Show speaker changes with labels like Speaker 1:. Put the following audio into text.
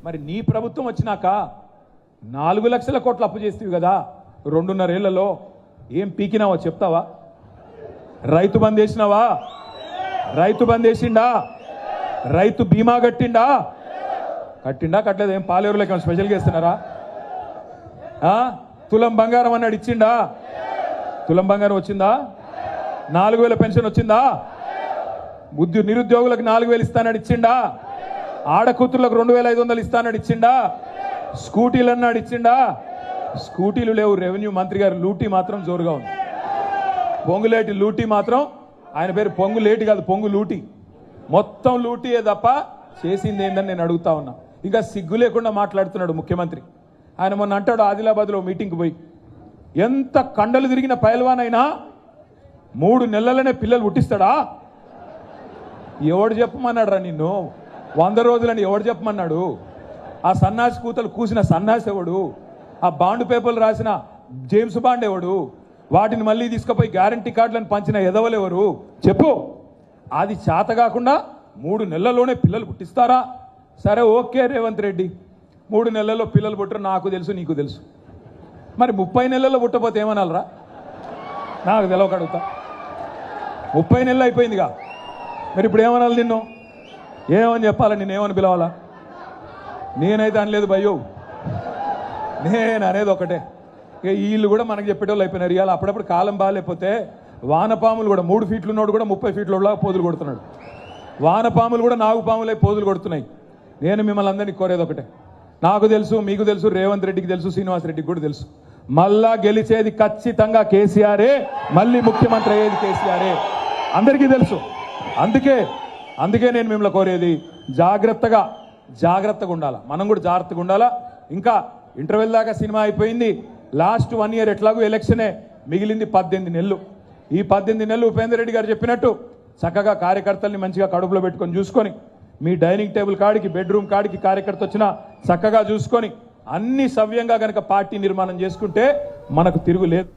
Speaker 1: మరి నీ ప్రభుత్వం వచ్చినాక 4 లక్షల కోట్ల అప్పు చేస్తేవి కదా 2.5 ఏళ్లలో. ఏం పీకినావో చెప్తావా? రైతు బంద్ వేసినావా? రైతు బంద్ వేసిండా? రైతు బీమా కట్టిండా? కట్టలేదు. ఏం పాలేరులకి స్పెషల్గా ఇస్తున్నారా? తులం బంగారం అన్నాడు, ఇచ్చిండా? తులం బంగారం వచ్చిందా? 4,000 పెన్షన్ వచ్చిందా? నిరుద్యోగులకు 4,000 ఇస్తానని ఇచ్చిండా? ఆడకూతుర్లకు 2,500 ఇస్తానని ఇచ్చిండా? స్కూటీలు అన్నాడు, ఇచ్చిండా? స్కూటీలు లేవు. రెవెన్యూ మంత్రి గారు లూటీ మాత్రం జోరుగా ఉంది. పొంగులేటి లూటీ మాత్రం, ఆయన పేరు పొంగులేటి కాదు, పొంగు లూటీ. మొత్తం లూటీయే తప్ప చేసింది ఏందని నేను అడుగుతా ఉన్నా. ఇంకా సిగ్గు లేకుండా మాట్లాడుతున్నాడు ముఖ్యమంత్రి. ఆయన మొన్న అంటాడు ఆదిలాబాద్లో మీటింగ్కి పోయి, ఎంత కండలు తిరిగిన పైల్వాన్ అయినా 3 నెలలనే పిల్లలు పుట్టిస్తాడా? ఎవడు చెప్పమన్నాడు రా నిన్ను? 100 రోజులని ఎవడు చెప్పమన్నాడు? ఆ సన్నాసి కూతలు కూసిన సన్నాసి ఎవడు? ఆ బాండ్ పేపర్లు రాసిన జేమ్స్ బాండ్ ఎవడు? వాటిని మళ్ళీ తీసుకుపోయి గ్యారంటీ కార్డులను పంచిన ఎదవలు ఎవరు చెప్పు? అది చేత కాకుండా 3 నెలల్లోనే పిల్లలు పుట్టిస్తారా? సరే ఓకే రేవంత్ రెడ్డి, 3 నెలల్లో పిల్లలు పుట్టరు, నాకు తెలుసు నీకు తెలుసు. మరి 30 నెలల్లో పుట్టపోతే ఏమనాలరా? నాకు తెలవక అడుగుతా. 30 నెలలు అయిపోయిందిగా, మరి ఇప్పుడు ఏమనాలి నిన్ను? ఏమని చెప్పాలా? నేనేమని పిలవాలా? నేనైతే అనలేదు భయ్యో, నేను అనేది ఒకటే. ఇక వీళ్ళు కూడా మనకు చెప్పేటోళ్ళు అయిపోయినారు. ఇవాళ అప్పుడప్పుడు కాలం బాగాలేకపోతే వానపాములు కూడా 3 ఫీట్లు ఉన్నోడు కూడా 30 ఫీట్ల పోదులు కొడుతున్నాడు. వానపాములు కూడా నాగుపాములై పోదులు కొడుతున్నాయి. నేను మిమ్మల్ని అందరినీ కోరేది ఒకటే, నాకు తెలుసు, మీకు తెలుసు, రేవంత్ రెడ్డికి తెలుసు, శ్రీనివాసరెడ్డికి కూడా తెలుసు, మళ్ళా గెలిచేది ఖచ్చితంగా కేసీఆరే, మళ్ళీ ముఖ్యమంత్రి అయ్యేది కేసీఆరే, అందరికీ తెలుసు. అందుకే నేను మిమ్మల్ని కోరేది జాగ్రత్తగా ఉండాలా. మనం కూడా జాగ్రత్తగా ఉండాలా. ఇంకా ఇంటర్వెల్ దాకా సినిమా అయిపోయింది. లాస్ట్ 1 ఇయర్ ఎట్లాగూ ఎలక్షనే మిగిలింది 18 నెలలు. ఈ 18 నెలలు ఉపేందర్ రెడ్డి గారు చెప్పినట్టు చక్కగా కార్యకర్తల్ని మంచిగా కడుపులో పెట్టుకొని చూసుకొని, మీ డైనింగ్ టేబుల్ కాడికి, బెడ్రూమ్ కాడికి కార్యకర్త వచ్చినా చక్కగా చూసుకొని అన్ని సవ్యంగా కనుక పార్టీ నిర్మాణం చేసుకుంటే మనకు తిరుగులేదు.